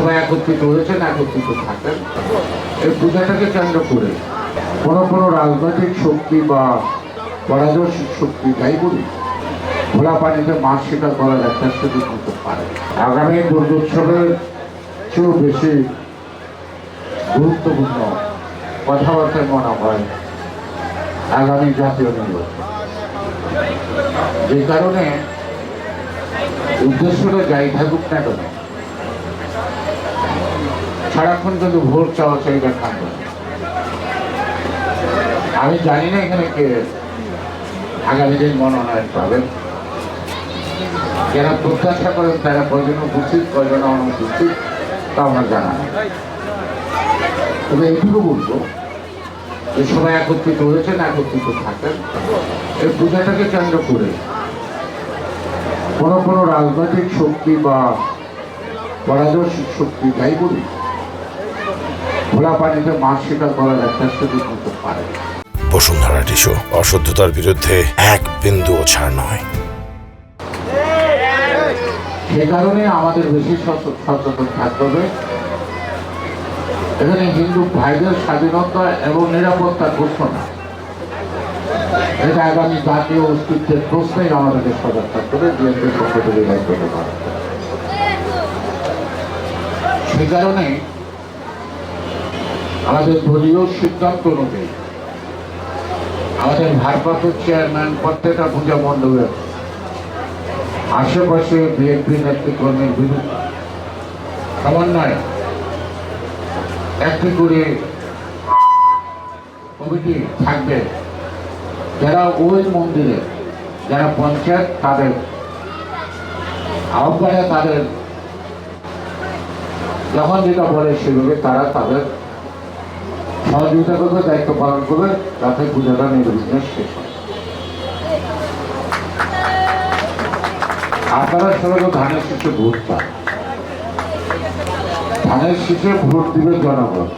সবাই একত্রিত হয়েছেন, একত্রিত থাকেন। এই পূজাটাকে কেন্দ্র করে কোনো রাজনৈতিক শক্তি বা পরাদর্শিক শক্তি যাই বলি, খোলা পানিতে মাছ শিকার করার একটা সুযোগ নিতে পারে। আগামী দুর্গোৎসবের চেয়েও বেশি গুরুত্বপূর্ণ কথাবার্তায় মনে হয় আগামী জাতীয় নির্বাচন। যে কারণে উদ্দেশ্যটা যাই থাকুক না কেন, সারাক্ষণ কিন্তু ভোট চাওয়া চাহিদা থাকবে। আমি জানি না এখানে কে আগামী দিন মনোনয়ন পাবেন। যারা প্রত্যাশা করেন তারা কয়জন উপস্থিত, কয়জন অনুপস্থিত তা আমার জানা নেই। তবে এইটুকু বলবো যে সবাই একত্রিত হয়েছেন, একত্রিত থাকেন। এই পূজাটাকে কেন্দ্র করে কোনো রাজনৈতিক শক্তি বা পরাদর্শিক শক্তি যাই বলি, খোলা পানিতে মাছ শিকার করার একটা সুযোগ নিতে পারে। বসুন্ধরা টিস্যু, অশুদ্ধতার বিরুদ্ধে এক বিন্দুও ছাড় নয়। সে কারণে আমাদের বেশি সচেতন থাকতে হবে। এখানে হিন্দু ভাইদের স্বাধীনতা এবং নিরাপত্তার ঘোষণা, এটা আগামী জাতীয় অস্তিত্বের প্রশ্নেই আমাদেরকে সজাগ থাকতে হবে। বিএনপির পক্ষ থেকে দায়িত্ব পালন করতে হবে। সে কারণে আমাদের দলীয় সিদ্ধান্ত অনুযায়ী আমাদের ভারপ্রাপ্ত চেয়ারম্যান প্রত্যেকটা পূজা মণ্ডপের আশেপাশে বিএনপি নেতৃত্বের বিরুদ্ধে সমন্বয়ে একটি করে কমিটি থাকবে, যারা ওই মন্দিরে, যারা পঞ্চায়েত তাদের আহ্বানে তাদের যখন যেটা বলে সেভাবে তারা তাদের সহযোগিতা করবে, দায়িত্ব পালন করবে, যাতে পূজাটা নির্বিঘ্নে শেষ হয়। আপনারা সবাই ধানের শীষে ভোট পান, ধানের শীষে ভোট দিবে জনগণ।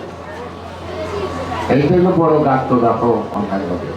এইটাই বড় গাত্র দেখো অন্যায় হবে।